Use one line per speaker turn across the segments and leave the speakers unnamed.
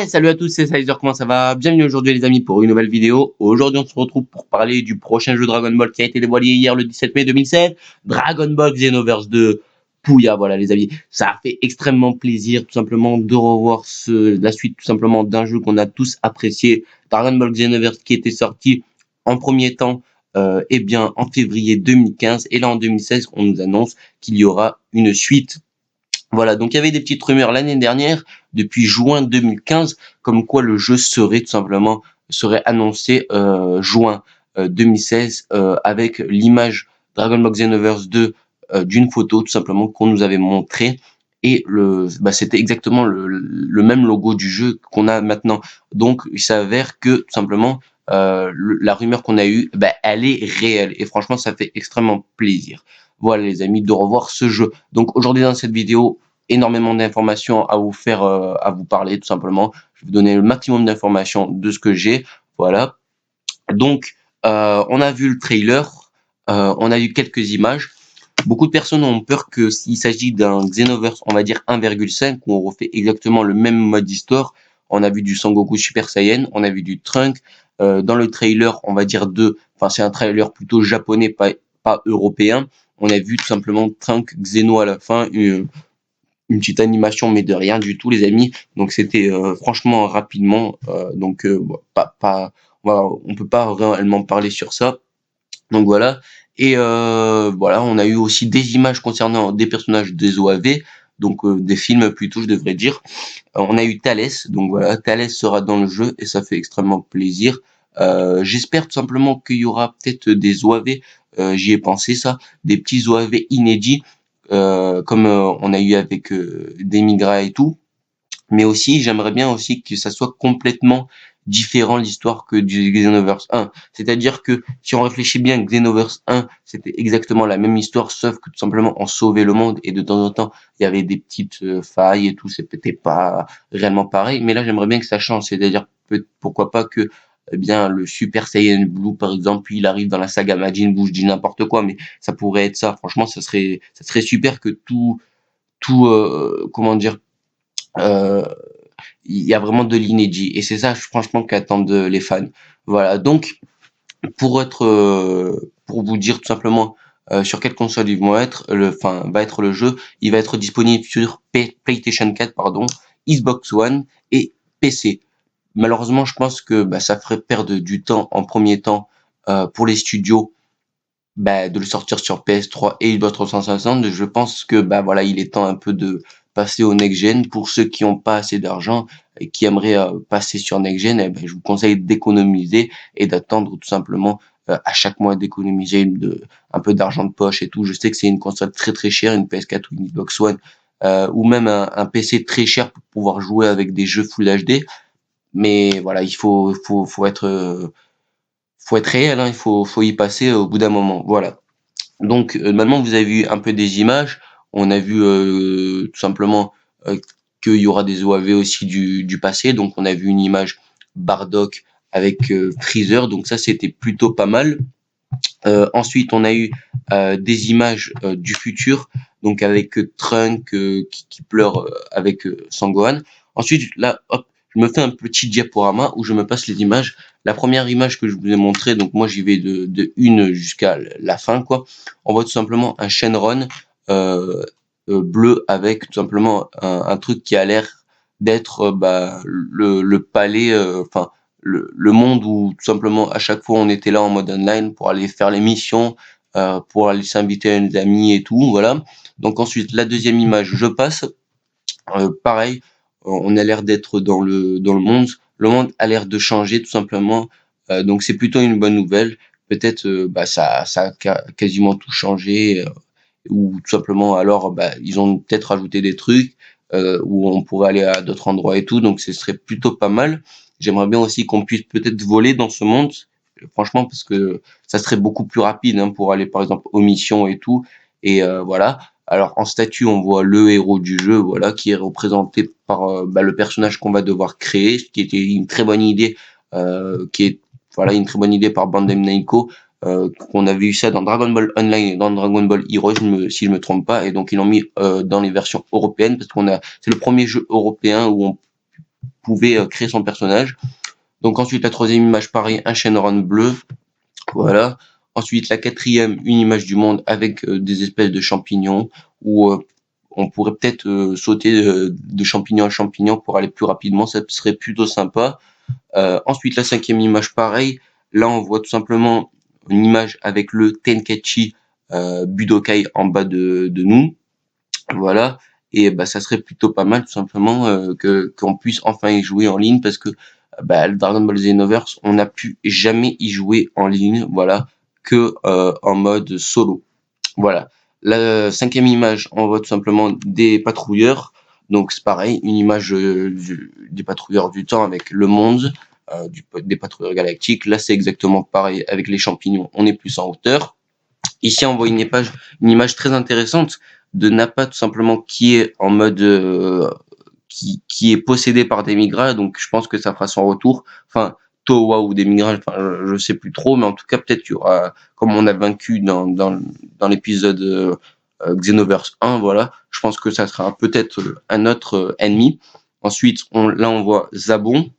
Salut à tous, c'est Sizer, comment ça va? Bienvenue aujourd'hui les amis pour une nouvelle vidéo. Aujourd'hui on se retrouve pour parler du prochain jeu Dragon Ball qui a été dévoilé hier le 17 mai 2016. Dragon Ball Xenoverse 2 Pouya, voilà les amis. Ça a fait extrêmement plaisir tout simplement de revoir la suite tout simplement d'un jeu qu'on a tous apprécié. Dragon Ball Xenoverse qui était sorti en premier temps bien en février 2015 et là en 2016 on nous annonce qu'il y aura une suite. Voilà, donc il y avait des petites rumeurs l'année dernière, depuis juin 2015, comme quoi le jeu serait annoncé juin 2016 avec l'image Dragon Ball Xenoverse 2 d'une photo tout simplement qu'on nous avait montré et c'était exactement le même logo du jeu qu'on a maintenant. Donc il s'avère que tout simplement la rumeur qu'on a eue, elle est réelle et franchement ça fait extrêmement plaisir. Voilà les amis, de revoir ce jeu. Donc aujourd'hui dans cette vidéo, énormément d'informations à vous faire, à vous parler tout simplement. Je vais vous donner le maximum d'informations de ce que j'ai. Voilà. Donc on a vu le trailer, on a eu quelques images. Beaucoup de personnes ont peur que s'il s'agit d'un Xenoverse, on va dire 1,5, où on refait exactement le même mode d'histoire. On a vu du Sangoku Super Saiyan, on a vu du Trunk. Dans le trailer, on va dire c'est un trailer plutôt japonais, pas européen. On a vu tout simplement Trunk Xeno à la fin, une petite animation, mais de rien du tout, les amis. Donc c'était franchement rapidement. On peut pas réellement parler sur ça. Donc voilà. Et voilà, on a eu aussi des images concernant des personnages des OAV, donc des films plutôt, je devrais dire. On a eu Thalès, donc voilà, Thalès sera dans le jeu et ça fait extrêmement plaisir. J'espère tout simplement qu'il y aura peut-être des OAV, j'y ai pensé ça, des petits OAV inédits, comme on a eu avec Demigra et tout. Mais aussi, j'aimerais bien aussi que ça soit complètement différent l'histoire que du Xenoverse 1. C'est-à-dire que si on réfléchit bien, Xenoverse 1, c'était exactement la même histoire, sauf que tout simplement on sauvait le monde et de temps en temps il y avait des petites failles et tout, c'était pas réellement pareil. Mais là, j'aimerais bien que ça change, c'est-à-dire pourquoi pas que le Super Saiyan Blue par exemple, il arrive dans la saga Majin Buu, je dis n'importe quoi, mais ça pourrait être ça. Franchement, ça serait super que comment dire, euh, il y a vraiment de l'inédit et c'est ça franchement qu'attendent les fans. Voilà, donc pour vous dire tout simplement sur quelle console ils vont être, va être le jeu, il va être disponible sur PlayStation 4 pardon, Xbox One et PC. Malheureusement, je pense que ça ferait perdre du temps en premier temps pour les studios de le sortir sur PS3 et Xbox 360. Je pense que voilà, il est temps un peu de passer au next gen. Pour ceux qui n'ont pas assez d'argent et qui aimeraient passer sur next gen, je vous conseille d'économiser et d'attendre tout simplement à chaque mois d'économiser un peu d'argent de poche et tout. Je sais que c'est une console très très chère, une PS4 ou une Xbox One, ou même un PC très cher pour pouvoir jouer avec des jeux Full HD. Mais voilà, faut être réel, hein, faut y passer au bout d'un moment. Voilà. Donc maintenant vous avez vu un peu des images, on a vu tout simplement qu'il y aura des OAV aussi du passé, donc on a vu une image Bardock avec Freezer, donc ça c'était plutôt pas mal. Ensuite on a eu des images du futur, donc avec Trunk qui pleure avec Sangohan. Ensuite là, hop, je me fais un petit diaporama où je me passe les images. La première image que je vous ai montrée, donc moi j'y vais de une jusqu'à la fin quoi. On voit tout simplement un Shenron bleu avec tout simplement un truc qui a l'air d'être le palais, le monde où tout simplement à chaque fois on était là en mode online pour aller faire les missions, pour aller s'inviter à des amis et tout, voilà. Donc ensuite la deuxième image, je passe, pareil, on a l'air d'être dans le monde. Le monde a l'air de changer tout simplement, donc c'est plutôt une bonne nouvelle. Peut-être ça a quasiment tout changé, ou tout simplement alors ils ont peut-être rajouté des trucs où on pourrait aller à d'autres endroits et tout, donc ce serait plutôt pas mal. J'aimerais bien aussi qu'on puisse peut-être voler dans ce monde, franchement, parce que ça serait beaucoup plus rapide hein, pour aller par exemple aux missions et tout. Et voilà. Alors en statue, on voit le héros du jeu, voilà, qui est représenté par le personnage qu'on va devoir créer, ce qui était une très bonne idée, qui est voilà une très bonne idée par Bandai Namco. Qu'on avait eu ça dans Dragon Ball Online et dans Dragon Ball Heroes, si je me trompe pas, et donc ils l'ont mis dans les versions européennes parce c'est le premier jeu européen où on pouvait créer son personnage. Donc ensuite la troisième image, pareil, un Shenron bleu, voilà. Ensuite la quatrième, une image du monde avec des espèces de champignons, où on pourrait peut-être sauter de champignon à champignon pour aller plus rapidement, ça serait plutôt sympa. Ensuite la cinquième image, pareil, là on voit tout simplement une image avec le Tenkaichi Budokai en bas de nous, voilà. Et bah ça serait plutôt pas mal tout simplement que qu'on puisse enfin y jouer en ligne, parce que le Dragon Ball Xenoverse, on n'a pu jamais y jouer en ligne, voilà, que en mode solo. Voilà. La cinquième image, on voit tout simplement des patrouilleurs. Donc c'est pareil, une image des patrouilleurs du temps avec le monde, des patrouilleurs galactiques. Là c'est exactement pareil avec les champignons, on est plus en hauteur. Ici, on voit une image très intéressante de Nappa, tout simplement, qui est en mode qui est possédé par des Migra. Donc, je pense que ça fera son retour. Enfin, Towa ou des Migra, enfin, je sais plus trop, mais en tout cas, peut-être qu'il y aura, comme on a vaincu dans l'épisode Xenoverse 1, voilà. Je pense que ça sera peut-être un autre ennemi. Ensuite, là, on voit Zabon.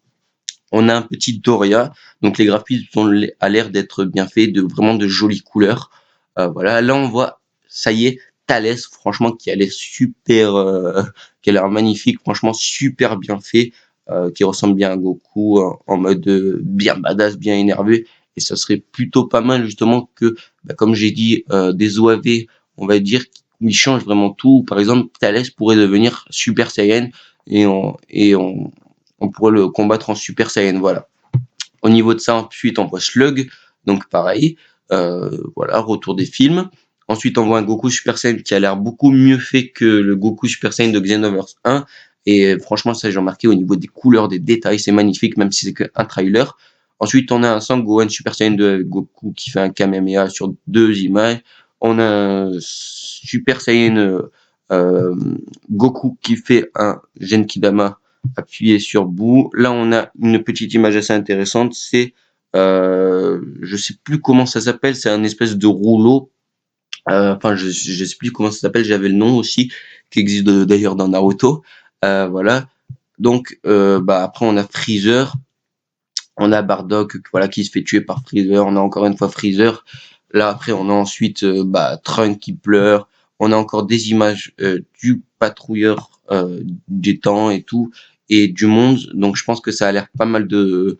On a un petit Doria, donc les graphismes ont a l'air d'être bien faits, vraiment de jolies couleurs. Voilà, là on voit, ça y est, Thalès, franchement, qui a l'air super, qui a l'air magnifique, franchement super bien fait, qui ressemble bien à Goku en mode bien badass, bien énervé. Et ça serait plutôt pas mal justement que, comme j'ai dit, des OAV, on va dire, qui changent vraiment tout. Par exemple, Thalès pourrait devenir Super Saiyan et on pourrait le combattre en Super Saiyan, voilà. Au niveau de ça, ensuite, on voit Slug, donc pareil, voilà, retour des films. Ensuite, on voit un Goku Super Saiyan qui a l'air beaucoup mieux fait que le Goku Super Saiyan de Xenoverse 1. Et franchement, ça, j'ai remarqué au niveau des couleurs, des détails, c'est magnifique, même si c'est qu'un trailer. Ensuite, on a un Sangohan Super Saiyan de Goku qui fait un Kamehameha sur 2 images. On a un Super Saiyan Goku qui fait un Genkidama appuyé sur bout. Là, on a une petite image assez intéressante. C'est, je sais plus comment ça s'appelle. C'est un espèce de rouleau. Enfin, je sais plus comment ça s'appelle. J'avais le nom aussi, qui existe d'ailleurs dans Naruto. Voilà. Donc, après, on a Freezer. On a Bardock, voilà, qui se fait tuer par Freezer. On a encore une fois Freezer. Là, après, on a ensuite Trunk qui pleure. On a encore des images du patrouilleur des temps et tout, et du monde. Donc, je pense que ça a l'air pas mal de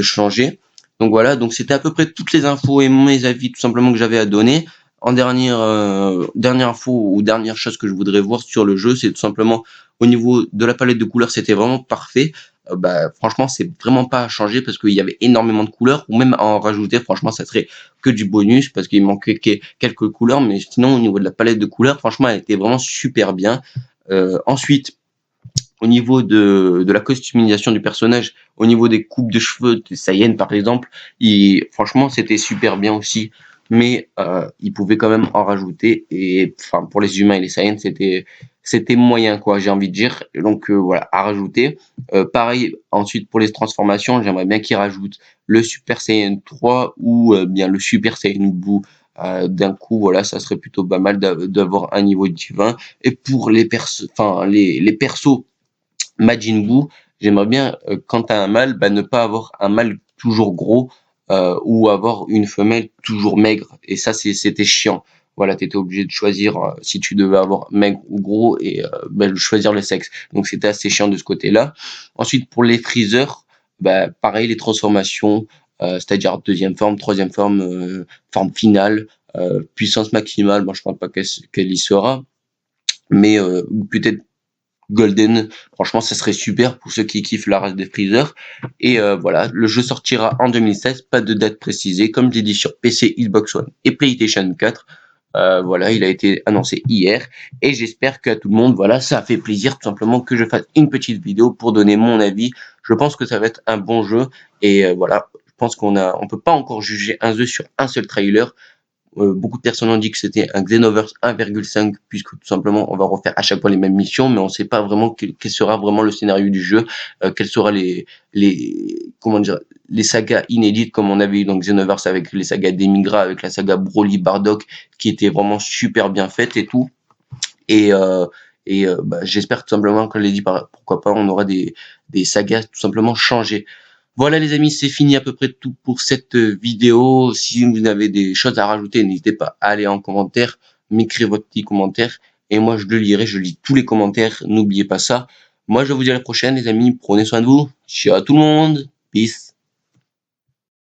changer. Donc voilà, donc c'était à peu près toutes les infos et mes avis tout simplement que j'avais à donner. En dernière info ou dernière chose que je voudrais voir sur le jeu, c'est tout simplement au niveau de la palette de couleurs, c'était vraiment parfait. Franchement, c'est vraiment pas à changer parce qu'il y avait énormément de couleurs, ou même à en rajouter, franchement, ça serait que du bonus parce qu'il manquait quelques couleurs, mais sinon, au niveau de la palette de couleurs, franchement, elle était vraiment super bien. Ensuite, au niveau de la customisation du personnage, au niveau des coupes de cheveux de Saiyan par exemple, franchement c'était super bien aussi, mais il pouvait quand même en rajouter, et enfin pour les humains et les Saiyans c'était moyen quoi, j'ai envie de dire. Donc voilà, à rajouter. Pareil ensuite pour les transformations, j'aimerais bien qu'ils rajoutent le Super Saiyan 3 ou bien le Super Saiyan Buu. D'un coup, voilà, ça serait plutôt pas mal d'avoir un niveau divin. Et pour les persos Majin Buu, j'aimerais bien, quand tu as un mâle, ne pas avoir un mâle toujours gros, ou avoir une femelle toujours maigre. Et ça, c'était chiant. Voilà, tu étais obligé de choisir si tu devais avoir maigre ou gros, et choisir le sexe. Donc c'était assez chiant de ce côté-là. Ensuite, pour les Freezer, pareil, les transformations, c'est-à-dire deuxième forme, troisième forme, forme finale, puissance maximale. Moi, je pense pas qu'elle y sera, mais peut-être Golden, franchement, ça serait super pour ceux qui kiffent la race des Freezer. Et voilà, le jeu sortira en 2016, pas de date précisée, comme j'ai dit sur PC, Xbox One et PlayStation 4. Voilà, il a été annoncé hier, et j'espère qu'à tout le monde, voilà, ça a fait plaisir tout simplement que je fasse une petite vidéo pour donner mon avis. Je pense que ça va être un bon jeu, et voilà, je pense on peut pas encore juger un jeu sur un seul trailer. Beaucoup de personnes ont dit que c'était un Xenoverse 1,5, puisque tout simplement on va refaire à chaque fois les mêmes missions, mais on ne sait pas vraiment quel sera vraiment le scénario du jeu, quelles seront comment dire, les sagas inédites comme on avait eu dans Xenoverse avec les sagas d'Emigra, avec la saga Broly Bardock qui était vraiment super bien faite et tout. Et, et j'espère tout simplement, comme je l'ai dit, pourquoi pas, on aura des sagas tout simplement changées. Voilà les amis, c'est fini à peu près tout pour cette vidéo. Si vous avez des choses à rajouter, n'hésitez pas à aller en commentaire, m'écrire votre petit commentaire et moi je le lirai, je lis tous les commentaires, n'oubliez pas ça. Moi je vous dis à la prochaine les amis, prenez soin de vous, ciao à tout le monde, peace.